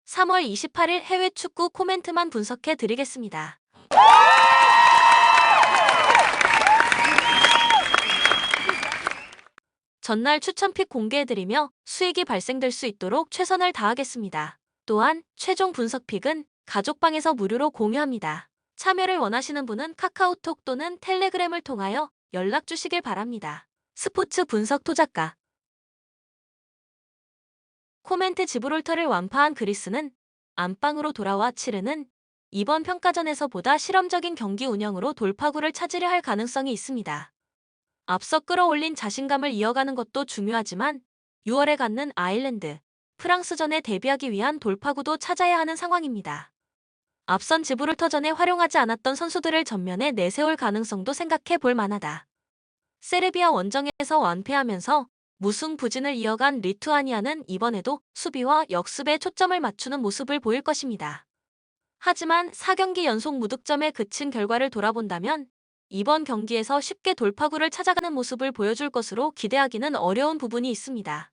3월 28일 해외 축구 코멘트만 분석해 드리겠습니다. 전날 추천픽 공개해드리며 수익이 발생될 수 있도록 최선을 다하겠습니다. 또한 최종 분석픽은 가족방에서 무료로 공유합니다. 참여를 원하시는 분은 카카오톡 또는 텔레그램을 통하여 연락 주시길 바랍니다. 스포츠 분석 토작가 코멘트 지브롤터를 완파한 그리스는 안방으로 돌아와 치르는 이번 평가전에서보다 실험적인 경기 운영으로 돌파구를 찾으려 할 가능성이 있습니다. 앞서 끌어올린 자신감을 이어가는 것도 중요하지만 6월에 갖는 아일랜드, 프랑스전에 대비하기 위한 돌파구도 찾아야 하는 상황입니다. 앞선 지브롤터전에 활용하지 않았던 선수들을 전면에 내세울 가능성도 생각해 볼 만하다. 세르비아 원정에서 완패하면서 무승부진을 이어간 리투아니아는 이번에도 수비와 역습에 초점을 맞추는 모습을 보일 것입니다. 하지만 4경기 연속 무득점에 그친 결과를 돌아본다면 이번 경기에서 쉽게 돌파구를 찾아가는 모습을 보여줄 것으로 기대하기는 어려운 부분이 있습니다.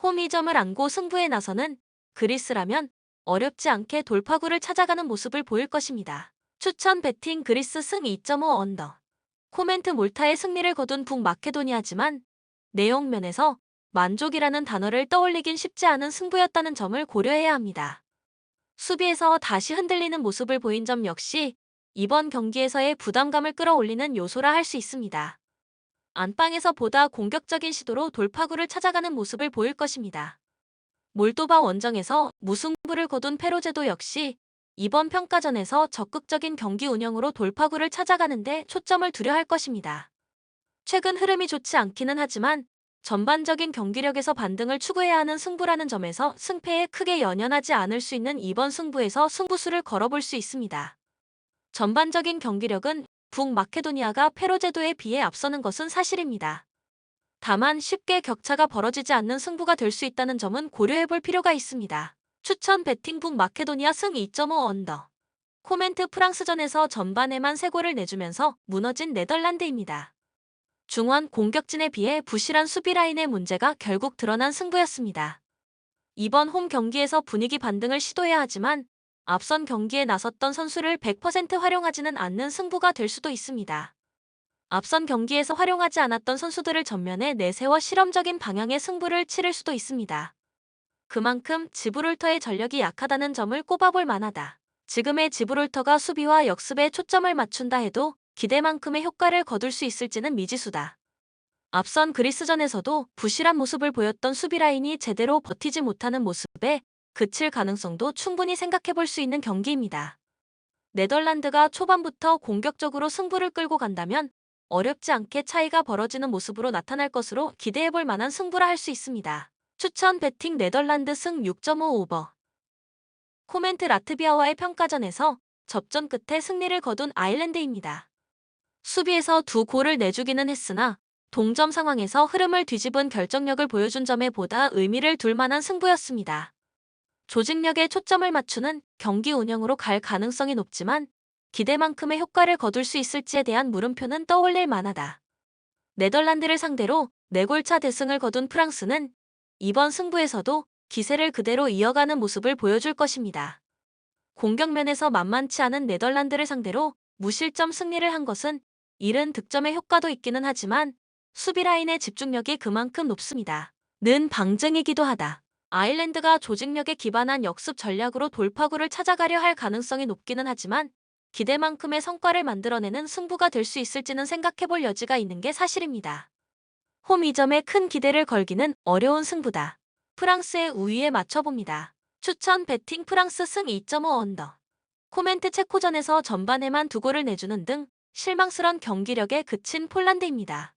홈 2점을 안고 승부에 나서는 그리스라면 어렵지 않게 돌파구를 찾아가는 모습을 보일 것입니다. 추천 배팅 그리스 승 2.5 언더. 코멘트 몰타의 승리를 거둔 북마케도니아지만 내용 면에서 만족이라는 단어를 떠올리긴 쉽지 않은 승부였다는 점을 고려해야 합니다. 수비에서 다시 흔들리는 모습을 보인 점 역시 이번 경기에서의 부담감을 끌어올리는 요소라 할 수 있습니다. 안방에서 보다 공격적인 시도로 돌파구를 찾아가는 모습을 보일 것입니다. 몰도바 원정에서 무승부를 거둔 페로제도 역시 이번 평가전에서 적극적인 경기 운영으로 돌파구를 찾아가는데 초점을 두려 할 것입니다. 최근 흐름이 좋지 않기는 하지만 전반적인 경기력에서 반등을 추구해야 하는 승부라는 점에서 승패에 크게 연연하지 않을 수 있는 이번 승부에서 승부수를 걸어볼 수 있습니다. 전반적인 경기력은 북마케도니아가 페로제도에 비해 앞서는 것은 사실입니다. 다만 쉽게 격차가 벌어지지 않는 승부가 될 수 있다는 점은 고려해볼 필요가 있습니다. 추천 배팅 북마케도니아 승 2.5 언더. 코멘트 프랑스전에서 전반에만 3골을 내주면서 무너진 네덜란드입니다. 중원 공격진에 비해 부실한 수비 라인의 문제가 결국 드러난 승부였습니다. 이번 홈 경기에서 분위기 반등을 시도해야 하지만 앞선 경기에 나섰던 선수를 100% 활용하지는 않는 승부가 될 수도 있습니다. 앞선 경기에서 활용하지 않았던 선수들을 전면에 내세워 실험적인 방향의 승부를 치를 수도 있습니다. 그만큼 지브롤터의 전력이 약하다는 점을 꼽아볼 만하다. 지금의 지브롤터가 수비와 역습에 초점을 맞춘다 해도 기대만큼의 효과를 거둘 수 있을지는 미지수다. 앞선 그리스전에서도 부실한 모습을 보였던 수비 라인이 제대로 버티지 못하는 모습에 그칠 가능성도 충분히 생각해볼 수 있는 경기입니다. 네덜란드가 초반부터 공격적으로 승부를 끌고 간다면 어렵지 않게 차이가 벌어지는 모습으로 나타날 것으로 기대해볼 만한 승부라 할 수 있습니다. 추천 배팅 네덜란드 승 6.5 오버. 코멘트 라트비아와의 평가전에서 접전 끝에 승리를 거둔 아일랜드입니다. 수비에서 2골을 내주기는 했으나 동점 상황에서 흐름을 뒤집은 결정력을 보여준 점에 보다 의미를 둘 만한 승부였습니다. 조직력에 초점을 맞추는 경기 운영으로 갈 가능성이 높지만 기대만큼의 효과를 거둘 수 있을지에 대한 물음표는 떠올릴 만하다. 네덜란드를 상대로 4골차 대승을 거둔 프랑스는 이번 승부에서도 기세를 그대로 이어가는 모습을 보여줄 것입니다. 공격면에서 만만치 않은 네덜란드를 상대로 무실점 승리를 한 것은 이른 득점의 효과도 있기는 하지만 수비 라인의 집중력이 그만큼 높습니다. 는 방증이기도 하다. 아일랜드가 조직력에 기반한 역습 전략으로 돌파구를 찾아가려 할 가능성이 높기는 하지만 기대만큼의 성과를 만들어내는 승부가 될 수 있을지는 생각해볼 여지가 있는 게 사실입니다. 홈 2점에 큰 기대를 걸기는 어려운 승부다. 프랑스의 우위에 맞춰봅니다. 추천 배팅 프랑스 승 2.5 언더. 코멘트 체코전에서 전반에만 2골을 내주는 등 실망스런 경기력에 그친 폴란드입니다.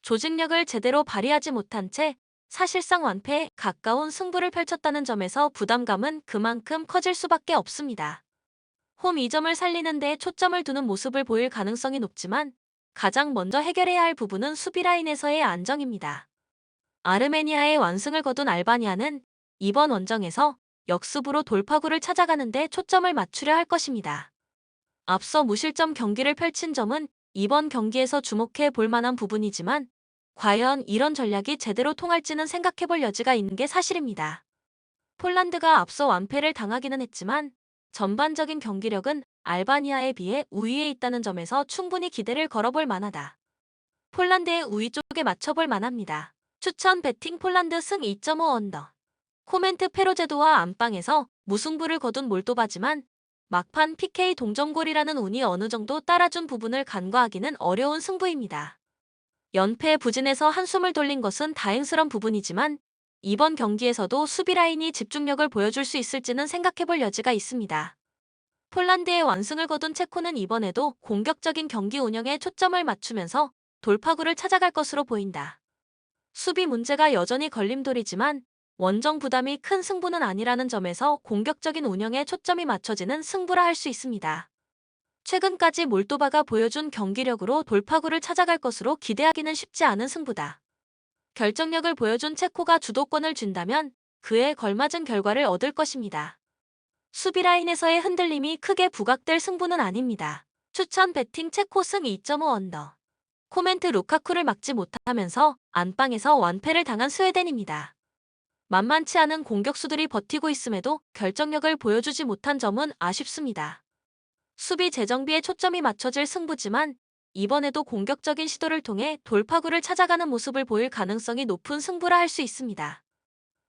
조직력을 제대로 발휘하지 못한 채 사실상 완패에 가까운 승부를 펼쳤다는 점에서 부담감은 그만큼 커질 수밖에 없습니다. 홈 2점을 살리는 데 초점을 두는 모습을 보일 가능성이 높지만 가장 먼저 해결해야 할 부분은 수비 라인에서의 안정입니다. 아르메니아의 완승을 거둔 알바니아는 이번 원정에서 역습으로 돌파구를 찾아가는 데 초점을 맞추려 할 것입니다. 앞서 무실점 경기를 펼친 점은 이번 경기에서 주목해 볼 만한 부분이지만 과연 이런 전략이 제대로 통할지는 생각해 볼 여지가 있는 게 사실입니다. 폴란드가 앞서 완패를 당하기는 했지만 전반적인 경기력은 알바니아에 비해 우위에 있다는 점에서 충분히 기대를 걸어볼 만하다. 폴란드의 우위 쪽에 맞춰볼 만합니다. 추천 배팅 폴란드 승 2.5 언더. 코멘트 페로제도와 안방에서 무승부를 거둔 몰도바지만 막판 PK 동점골이라는 운이 어느 정도 따라준 부분을 간과하기는 어려운 승부입니다. 연패 부진에서 한숨을 돌린 것은 다행스런 부분이지만 이번 경기에서도 수비 라인이 집중력을 보여줄 수 있을지는 생각해볼 여지가 있습니다. 폴란드의 완승을 거둔 체코는 이번에도 공격적인 경기 운영에 초점을 맞추면서 돌파구를 찾아갈 것으로 보인다. 수비 문제가 여전히 걸림돌이지만 원정 부담이 큰 승부는 아니라는 점에서 공격적인 운영에 초점이 맞춰지는 승부라 할 수 있습니다. 최근까지 몰도바가 보여준 경기력으로 돌파구를 찾아갈 것으로 기대하기는 쉽지 않은 승부다. 결정력을 보여준 체코가 주도권을 쥔다면 그에 걸맞은 결과를 얻을 것입니다. 수비 라인에서의 흔들림이 크게 부각될 승부는 아닙니다. 추천 배팅 체코 승 2.5 언더. 코멘트 루카쿠를 막지 못하면서 안방에서 완패를 당한 스웨덴입니다. 만만치 않은 공격수들이 버티고 있음에도 결정력을 보여주지 못한 점은 아쉽습니다. 수비 재정비에 초점이 맞춰질 승부지만 이번에도 공격적인 시도를 통해 돌파구를 찾아가는 모습을 보일 가능성이 높은 승부라 할 수 있습니다.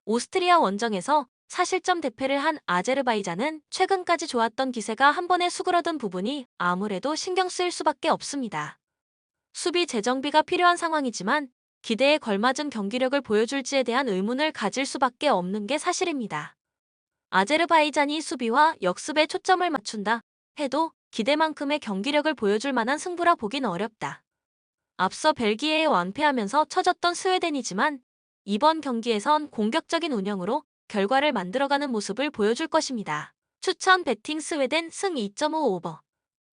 오스트리아 원정에서 사실점 대패를 한 아제르바이잔은 최근까지 좋았던 기세가 한 번에 수그러든 부분이 아무래도 신경 쓰일 수밖에 없습니다. 수비 재정비가 필요한 상황이지만 기대에 걸맞은 경기력을 보여줄지에 대한 의문을 가질 수밖에 없는 게 사실입니다. 아제르바이잔이 수비와 역습에 초점을 맞춘다 해도 기대만큼의 경기력을 보여줄 만한 승부라 보긴 어렵다. 앞서 벨기에에 완패하면서 처졌던 스웨덴이지만 이번 경기에선 공격적인 운영으로 결과를 만들어가는 모습을 보여줄 것입니다. 추천 배팅 스웨덴 승 2.5 오버.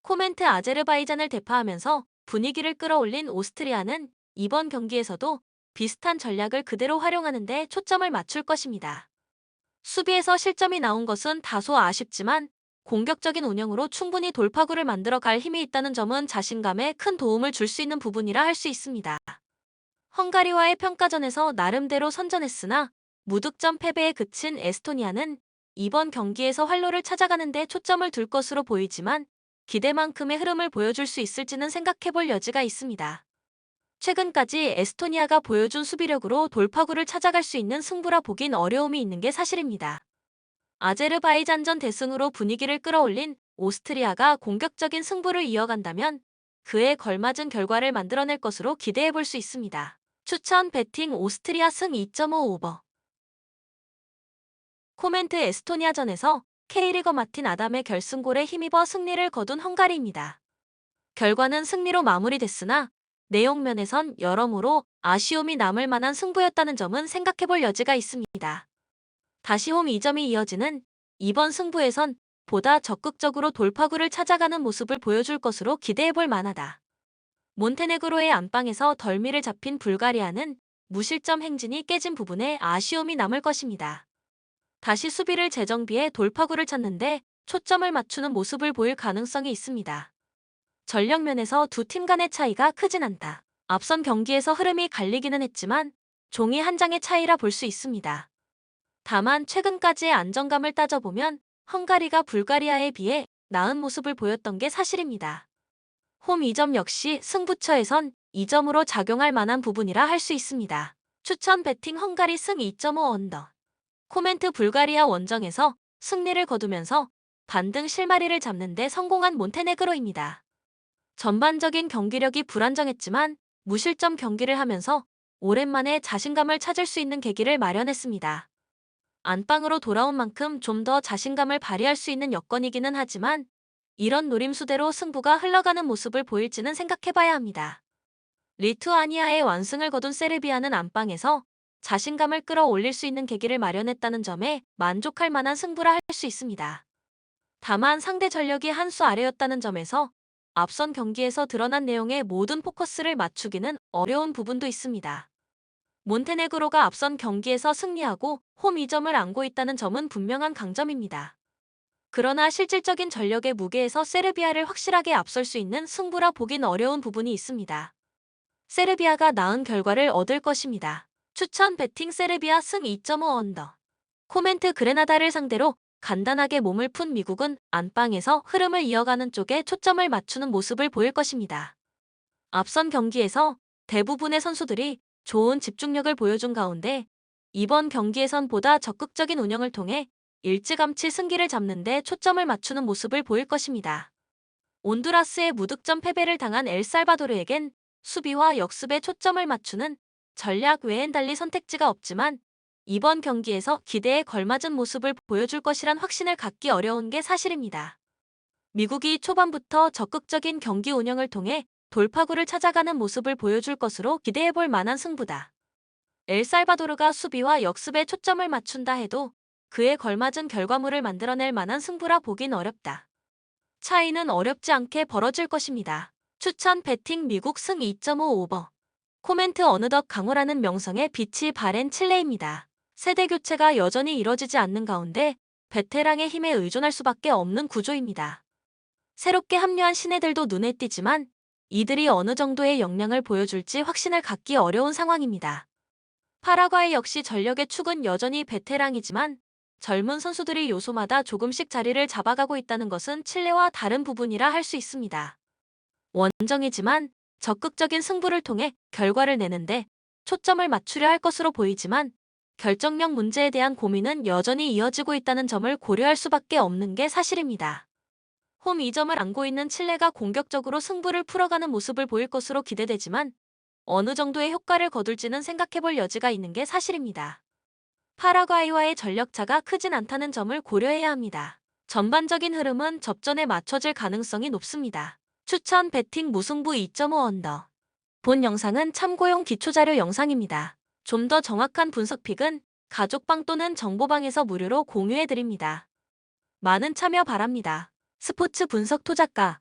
코멘트 아제르바이잔을 대파하면서 분위기를 끌어올린 오스트리아는 이번 경기에서도 비슷한 전략을 그대로 활용하는 데 초점을 맞출 것입니다. 수비에서 실점이 나온 것은 다소 아쉽지만 공격적인 운영으로 충분히 돌파구를 만들어 갈 힘이 있다는 점은 자신감에 큰 도움을 줄 수 있는 부분이라 할 수 있습니다. 헝가리와의 평가전에서 나름대로 선전했으나 무득점 패배에 그친 에스토니아는 이번 경기에서 활로를 찾아가는 데 초점을 둘 것으로 보이지만 기대만큼의 흐름을 보여줄 수 있을지는 생각해볼 여지가 있습니다. 최근까지 에스토니아가 보여준 수비력으로 돌파구를 찾아갈 수 있는 승부라 보긴 어려움이 있는 게 사실입니다. 아제르바이잔전 대승으로 분위기를 끌어올린 오스트리아가 공격적인 승부를 이어간다면 그에 걸맞은 결과를 만들어낼 것으로 기대해볼 수 있습니다. 추천 배팅 오스트리아 승 2.5 오버. 코멘트 에스토니아전에서 케이리거 마틴 아담의 결승골에 힘입어 승리를 거둔 헝가리입니다. 결과는 승리로 마무리됐으나 내용 면에선 여러모로 아쉬움이 남을 만한 승부였다는 점은 생각해볼 여지가 있습니다. 다시 홈 2점이 이어지는 이번 승부에선 보다 적극적으로 돌파구를 찾아가는 모습을 보여줄 것으로 기대해볼 만하다. 몬테네그로의 안방에서 덜미를 잡힌 불가리아는 무실점 행진이 깨진 부분에 아쉬움이 남을 것입니다. 다시 수비를 재정비해 돌파구를 찾는데 초점을 맞추는 모습을 보일 가능성이 있습니다. 전력 면에서 두 팀 간의 차이가 크진 않다. 앞선 경기에서 흐름이 갈리기는 했지만 종이 한 장의 차이라 볼 수 있습니다. 다만 최근까지의 안정감을 따져보면 헝가리가 불가리아에 비해 나은 모습을 보였던 게 사실입니다. 홈 2점 역시 승부처에선 2점으로 작용할 만한 부분이라 할 수 있습니다. 추천 배팅 헝가리 승 2.5 언더. 코멘트 불가리아 원정에서 승리를 거두면서 반등 실마리를 잡는 데 성공한 몬테네그로입니다. 전반적인 경기력이 불안정했지만 무실점 경기를 하면서 오랜만에 자신감을 찾을 수 있는 계기를 마련했습니다. 안방으로 돌아온 만큼 좀 더 자신감을 발휘할 수 있는 여건이기는 하지만 이런 노림수대로 승부가 흘러가는 모습을 보일지는 생각해봐야 합니다. 리투아니아의 완승을 거둔 세르비아는 안방에서 자신감을 끌어올릴 수 있는 계기를 마련했다는 점에 만족할 만한 승부라 할 수 있습니다. 다만 상대 전력이 한 수 아래였다는 점에서 앞선 경기에서 드러난 내용에 모든 포커스를 맞추기는 어려운 부분도 있습니다. 몬테네그로가 앞선 경기에서 승리하고 홈 2점을 안고 있다는 점은 분명한 강점입니다. 그러나 실질적인 전력의 무게에서 세르비아를 확실하게 앞설 수 있는 승부라 보긴 어려운 부분이 있습니다. 세르비아가 나은 결과를 얻을 것입니다. 추천 배팅 세르비아 승 2.5 언더. 코멘트 그레나다를 상대로 간단하게 몸을 푼 미국은 안방에서 흐름을 이어가는 쪽에 초점을 맞추는 모습을 보일 것입니다. 앞선 경기에서 대부분의 선수들이 좋은 집중력을 보여준 가운데 이번 경기에선 보다 적극적인 운영을 통해 일찌감치 승기를 잡는 데 초점을 맞추는 모습을 보일 것입니다. 온두라스의 무득점 패배를 당한 엘살바도르에겐 수비와 역습에 초점을 맞추는 전략 외엔 달리 선택지가 없지만 이번 경기에서 기대에 걸맞은 모습을 보여줄 것이란 확신을 갖기 어려운 게 사실입니다. 미국이 초반부터 적극적인 경기 운영을 통해 돌파구를 찾아가는 모습을 보여줄 것으로 기대해볼 만한 승부다. 엘살바도르가 수비와 역습에 초점을 맞춘다 해도 그에 걸맞은 결과물을 만들어낼 만한 승부라 보긴 어렵다. 차이는 어렵지 않게 벌어질 것입니다. 추천 배팅 미국 승 2.5 오버. 코멘트 어느덧 강호라는 명성에 빛이 바랜 칠레입니다. 세대 교체가 여전히 이뤄지지 않는 가운데 베테랑의 힘에 의존할 수밖에 없는 구조입니다. 새롭게 합류한 신예들도 눈에 띄지만 이들이 어느 정도의 역량을 보여줄지 확신을 갖기 어려운 상황입니다. 파라과이 역시 전력의 축은 여전히 베테랑이지만 젊은 선수들이 요소마다 조금씩 자리를 잡아가고 있다는 것은 칠레와 다른 부분이라 할 수 있습니다. 원정이지만 적극적인 승부를 통해 결과를 내는데 초점을 맞추려 할 것으로 보이지만 결정력 문제에 대한 고민은 여전히 이어지고 있다는 점을 고려할 수밖에 없는 게 사실입니다. 홈 2점을 안고 있는 칠레가 공격적으로 승부를 풀어가는 모습을 보일 것으로 기대되지만 어느 정도의 효과를 거둘지는 생각해볼 여지가 있는 게 사실입니다. 파라과이와의 전력차가 크진 않다는 점을 고려해야 합니다. 전반적인 흐름은 접전에 맞춰질 가능성이 높습니다. 추천 배팅 무승부 2.5 언더. 본 영상은 참고용 기초자료 영상입니다. 좀 더 정확한 분석픽은 가족방 또는 정보방에서 무료로 공유해드립니다. 많은 참여 바랍니다. 스포츠 분석 토작가